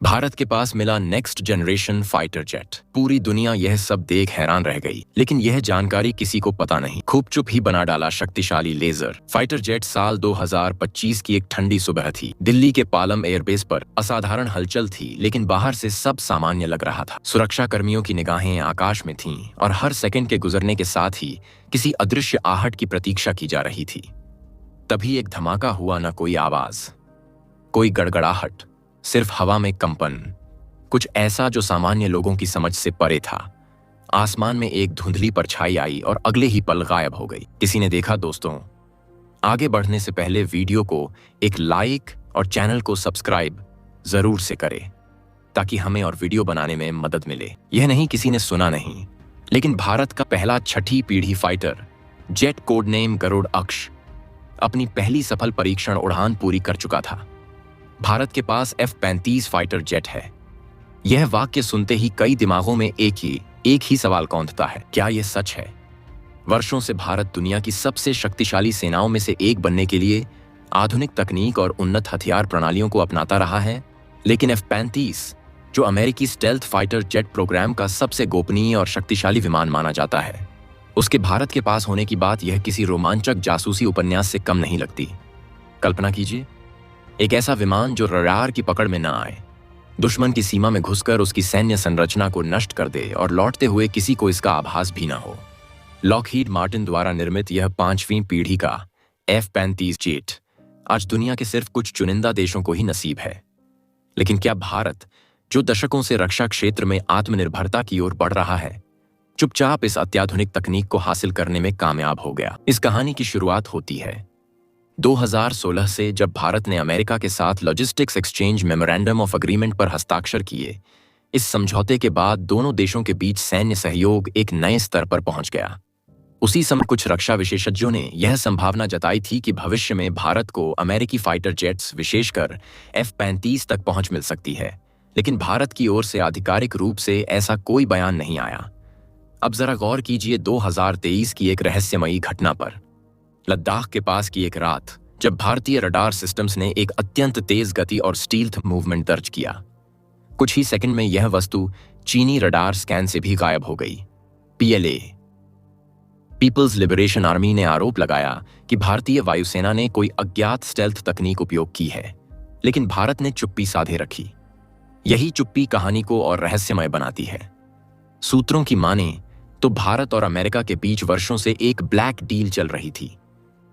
भारत के पास मिला next generation fighter jet. पूरी दुनिया यह सब देख हैरान रह गई, लेकिन यह जानकारी किसी को पता नहीं। खूब चुप ही बना डाला शक्तिशाली लेजर फाइटर जेट। साल 2025 की एक ठंडी सुबह थी। दिल्ली के पालम एयरबेस पर असाधारण हलचल थी, लेकिन बाहर से सब सामान्य लग रहा था। सुरक्षा कर्मियों की निगाहें आकाश में थीं और हर सेकंड के गुजरने के साथ ही किसी अदृश्य आहट की प्रतीक्षा की जा रही थी। तभी एक धमाका हुआ। न कोई आवाज, कोई गड़गड़ाहट, सिर्फ हवा में कंपन, कुछ ऐसा जो सामान्य लोगों की समझ से परे था। आसमान में एक धुंधली परछाई आई और अगले ही पल गायब हो गई। किसी ने देखा? दोस्तों, आगे बढ़ने से पहले वीडियो को एक लाइक और चैनल को सब्सक्राइब जरूर से करें, ताकि हमें और वीडियो बनाने में मदद मिले। यह नहीं किसी ने सुना नहीं, लेकिन भारत का पहला छठी पीढ़ी fighter jet, code name Garud Aksh, अपनी पहली सफल परीक्षण उड़ान पूरी कर चुका था। भारत के पास F-35 फाइटर जेट है। यह वाक्य सुनते ही कई दिमागों में एक ही सवाल कौंधता है, क्या यह सच है? वर्षों से भारत दुनिया की सबसे शक्तिशाली सेनाओं में से एक बनने के लिए आधुनिक तकनीक और उन्नत हथियार प्रणालियों को अपनाता रहा है, लेकिन F-35, जो अमेरिकी स्टेल्थ फाइटर जेट प्रोग्राम का सबसे गोपनीय और शक्तिशाली विमान माना जाता है, उसके भारत के पास होने की बात यह किसी रोमांचक जासूसी उपन्यास से कम नहीं लगती। कल्पना कीजिए, एक ऐसा विमान जो रडार की पकड़ में न आए, दुश्मन की सीमा में घुसकर उसकी सैन्य संरचना को नष्ट कर दे और लौटते हुए किसी को इसका आभास भी न हो। लॉकहीड मार्टिन द्वारा निर्मित यह 5वीं पीढ़ी का F-35 जेट आज दुनिया के सिर्फ कुछ चुनिंदा देशों को ही नसीब है। लेकिन क्या भारत, जो दशकों से रक्षा क्षेत्र में आत्मनिर्भरता की ओर बढ़ रहा है, चुपचाप इस अत्याधुनिक तकनीक को हासिल करने में कामयाब हो गया? इस कहानी की शुरुआत होती है 2016 से, जब भारत ने अमेरिका के साथ logistics exchange memorandum of agreement पर हस्ताक्षर किए। इस समझौते के बाद दोनों देशों के बीच सैन्य सहयोग एक नए स्तर पर पहुंच गया। उसी समय कुछ रक्षा विशेषज्ञों ने यह संभावना जताई थी कि भविष्य में भारत को अमेरिकी फाइटर जेट्स, विशेषकर F-35 तक पहुंच मिल सकती है, लेकिन भारत की ओर से आधिकारिक रूप से ऐसा कोई बयान नहीं आया। अब जरा गौर कीजिए 2023 की एक रहस्यमयी घटना पर। लद्दाख के पास की एक रात, जब भारतीय रडार सिस्टम्स ने एक अत्यंत तेज गति और स्टील्थ मूवमेंट दर्ज किया। कुछ ही सेकंड में यह वस्तु चीनी रडार स्कैन से भी गायब हो गई। PLA, पीपल्स लिबरेशन आर्मी ने आरोप लगाया कि भारतीय वायुसेना ने कोई अज्ञात स्टेल्थ तकनीक उपयोग की है, लेकिन भारत ने चुप्पी साधे रखी। यही चुप्पी कहानी को और रहस्यमय बनाती है। सूत्रों की माने तो भारत और अमेरिका के बीच वर्षों से एक ब्लैक डील चल रही थी,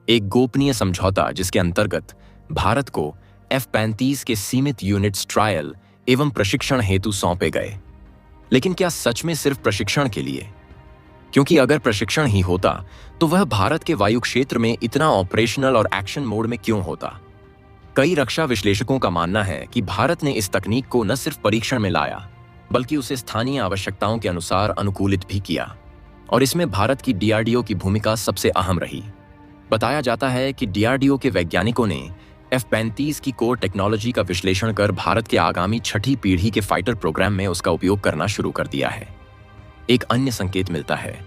एक गोपनीय समझौता जिसके अंतर्गत भारत को F-35 के सीमित यूनिट्स ट्रायल एवं प्रशिक्षण हेतु सौंपे गए। लेकिन क्या सच में सिर्फ प्रशिक्षण के लिए? क्योंकि अगर प्रशिक्षण ही होता तो वह भारत के वायु क्षेत्र में इतना ऑपरेशनल और एक्शन मोड में क्यों होता? कई रक्षा विश्लेषकों का मानना है कि भारत ने इस तकनीक को न सिर्फ परीक्षण में लाया, बल्कि उसे स्थानीय आवश्यकताओं के अनुसार अनुकूलित भी किया, और इसमें भारत की DRDO की भूमिका सबसे अहम रही। बताया जाता है कि DRDO के वैज्ञानिकों ने F-35 की कोर टेक्नोलॉजी का विश्लेषण कर भारत के आगामी छठी पीढ़ी के फाइटर प्रोग्राम में उसका उपयोग करना शुरू कर दिया है। एक अन्य संकेत मिलता है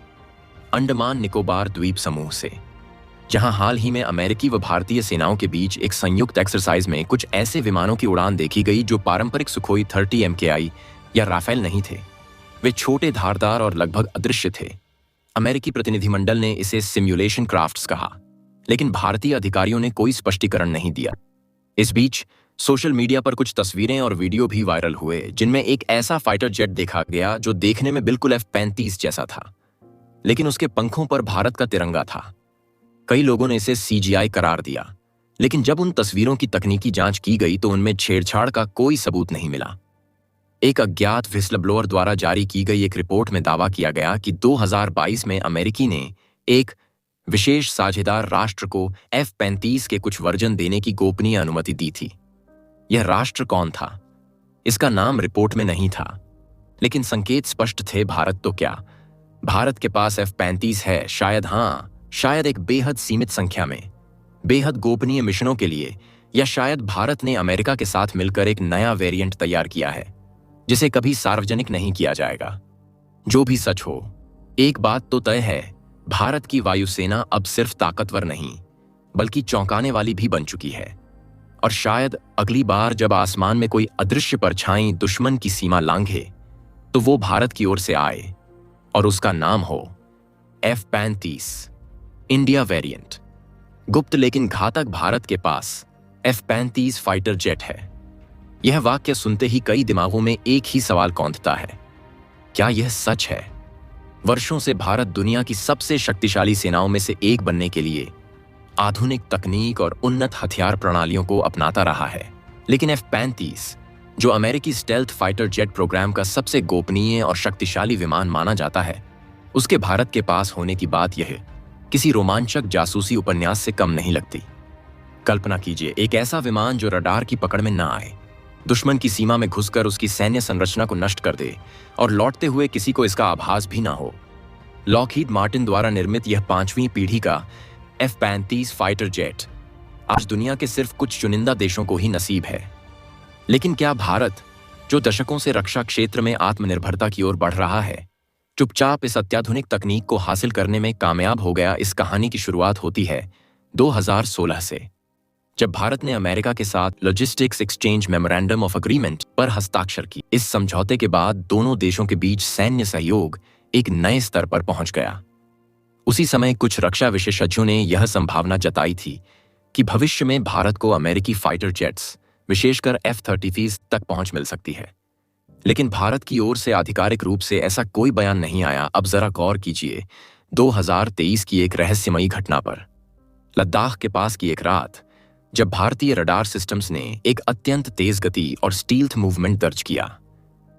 अंडमान निकोबार द्वीप समूह से, जहां हाल ही में अमेरिकी व भारतीय सेनाओं के बीच एक संयुक्त एक्सरसाइज में कुछ ऐसे विमानों की उड़ान देखी गई जो पारंपरिक सुखोई 30 MKI या राफेल नहीं थे। वे छोटे, धारदार और लगभग अदृश्य थे। अमेरिकी प्रतिनिधिमंडल ने इसे सिम्युलेशन क्राफ्ट्स कहा, लेकिन भारतीय अधिकारियों ने कोई स्पष्टीकरण नहीं दिया। इस बीच सोशल मीडिया पर कुछ तस्वीरें और वीडियो भी वायरल हुए, जिनमें एक ऐसा फाइटर जेट देखा गया जो देखने में बिल्कुल F-35 जैसा था, लेकिन उसके पंखों पर भारत का तिरंगा था। कई लोगों ने इसे CGI करार दिया, लेकिन जब उन तस्वीरों की तकनीकी जांच की गई तो उनमें छेड़छाड़ का कोई सबूत नहीं मिला। एक अज्ञात व्हिस्लब्लोअर द्वारा जारी की गई एक रिपोर्ट में दावा किया गया कि 2022 में अमेरिकी ने एक विशेष साझेदार राष्ट्र को F-35 के कुछ वर्जन देने की गोपनीय अनुमति दी थी। यह राष्ट्र कौन था, इसका नाम रिपोर्ट में नहीं था, लेकिन संकेत स्पष्ट थे। भारत तो क्या, भारत के पास F-35 है, शायद, हाँ, शायद एक बेहद सीमित संख्या में, बेहद गोपनीय मिशनों के लिए, या शायद भारत ने अमेरिका के साथ मिलकर एक नया वेरिएंट तैयार किया है जिसे कभी सार्वजनिक नहीं किया जाएगा। जो भी सच हो, एक बात तो तय है, भारत की वायुसेना अब सिर्फ ताकतवर नहीं, बल्कि चौंकाने वाली भी बन चुकी है। और शायद अगली बार जब आसमान में कोई अदृश्य परछाई दुश्मन की सीमा लांघे तो वो भारत की ओर से आए और उसका नाम हो F-35 इंडिया वेरिएंट। गुप्त लेकिन घातक भारत के पास F-35 फाइटर जेट है। यह वाक्य सुनते ही कई दिमागों में एक ही सवाल कौंधता है, क्या यह सच है? वर्षों से भारत दुनिया की सबसे शक्तिशाली सेनाओं में से एक बनने के लिए आधुनिक तकनीक और उन्नत हथियार प्रणालियों को अपनाता रहा है, लेकिन F-35 जो अमेरिकी स्टेल्थ फाइटर जेट प्रोग्राम का सबसे गोपनीय और शक्तिशाली विमान माना जाता है, उसके भारत के पास होने की बात यह किसी रोमांचक जासूसी उपन्यास से कम नहीं लगती। कल्पना कीजिए एक ऐसा विमान जो रडार की पकड़ में न आए, दुश्मन की सीमा में घुसकर उसकी सैन्य संरचना को नष्ट कर दे और लौटते हुए किसी को इसका आभास भी ना हो। लॉकहीड मार्टिन द्वारा निर्मित यह 5वीं पीढ़ी का F-35 फाइटर जेट आज दुनिया के सिर्फ कुछ चुनिंदा देशों को ही नसीब है। लेकिन क्या भारत, जो दशकों से रक्षा क्षेत्र में आत्मनिर्भरता की ओर बढ़ रहा है, चुपचाप इस अत्याधुनिक तकनीक को हासिल करने में कामयाब हो गया? इस कहानी की शुरुआत होती है 2016 से, जब भारत ने अमेरिका के साथ logistics exchange memorandum of agreement पर हस्ताक्षर की। इस समझौते के बाद दोनों देशों के बीच सैन्य सहयोग एक नए स्तर पर पहुंच गया। उसी समय कुछ रक्षा विशेषज्ञों ने यह संभावना जताई थी कि भविष्य में भारत को अमेरिकी फाइटर जेट्स, विशेषकर F-35 तक पहुंच मिल सकती है। लेकिन भारत की ओर से आधिकारिक रूप से ऐसा कोई बयान नहीं आया। अब जरा गौर कीजिए 2023 की एक रहस्यमयी घटना पर। लद्दाख के पास की एक रात, जब भारतीय रडार सिस्टम्स ने एक अत्यंत तेज गति और स्टील्थ मूवमेंट दर्ज किया,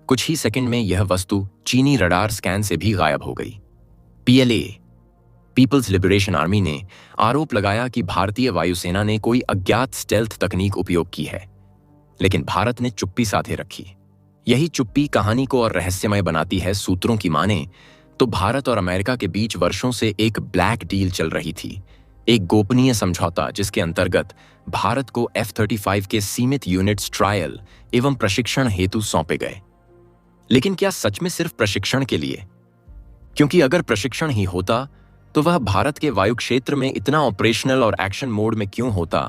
कुछ ही सेकंड में यह वस्तु चीनी रडार स्कैन से भी गायब हो गई। PLA, पीपल्स लिबरेशन आर्मी ने आरोप लगाया कि भारतीय वायुसेना ने कोई अज्ञात स्टेल्थ तकनीक उपयोग की है, लेकिन भारत ने चुप्पी साधे रखी। यही चुप्पी कहानी को और रहस्यमय बनाती है। सूत्रों की माने तो भारत और अमेरिका के बीच वर्षों से एक ब्लैक डील चल रही थी, एक गोपनीय समझौता जिसके अंतर्गत भारत को F-35 के सीमित यूनिट्स ट्रायल एवं प्रशिक्षण हेतु सौंपे गए। लेकिन क्या सच में सिर्फ प्रशिक्षण के लिए? क्योंकि अगर प्रशिक्षण ही होता तो वह भारत के वायु क्षेत्र में इतना ऑपरेशनल और एक्शन मोड में क्यों होता?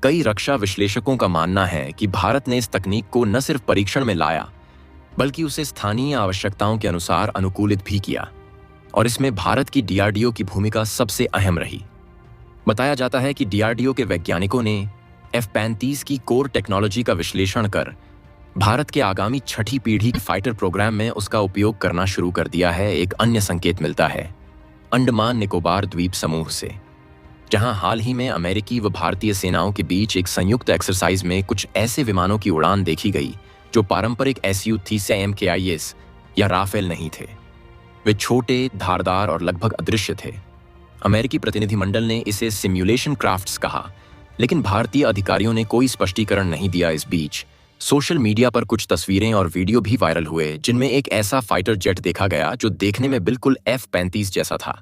कई रक्षा विश्लेषकों का मानना है कि भारत ने इस तकनीक को न सिर्फ परीक्षण में लाया, बल्कि उसे स्थानीय आवश्यकताओं के अनुसार अनुकूलित भी किया, और इसमें भारत की DRDO की भूमिका सबसे अहम रही। बताया जाता है कि DRDO के वैज्ञानिकों ने F-35 की कोर टेक्नोलॉजी का विश्लेषण कर भारत के आगामी 6ठी पीढ़ी के फाइटर प्रोग्राम में उसका उपयोग करना शुरू कर दिया है। एक अन्य संकेत मिलता है अंडमान निकोबार द्वीप समूह से, जहां हाल ही में अमेरिकी व भारतीय सेनाओं के बीच एक संयुक्त एक्सरसाइज में कुछ ऐसे विमानों की उड़ान देखी गई जो पारंपरिक Su-30 MKIs या राफेल नहीं थे। वे छोटे, धारदार और लगभग अदृश्य थे। अमेरिकी प्रतिनिधिमंडल ने इसे सिम्युलेशन क्राफ्ट्स कहा, लेकिन भारतीय अधिकारियों ने कोई स्पष्टीकरण नहीं दिया। इस बीच सोशल मीडिया पर कुछ तस्वीरें और वीडियो भी वायरल हुए जिनमें एक ऐसा फाइटर जेट देखा गया जो देखने में बिल्कुल F-35 जैसा था,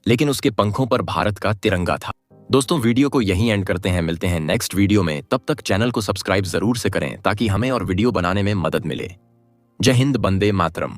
लेकिन उसके पंखों पर भारत का तिरंगा था। दोस्तों, वीडियो को यहीं एंड करते हैं। मिलते हैं नेक्स्ट वीडियो में। तब तक चैनल को सब्सक्राइब जरूर से करें ताकि हमें और वीडियो बनाने में मदद मिले। जय हिंद, वंदे मातरम।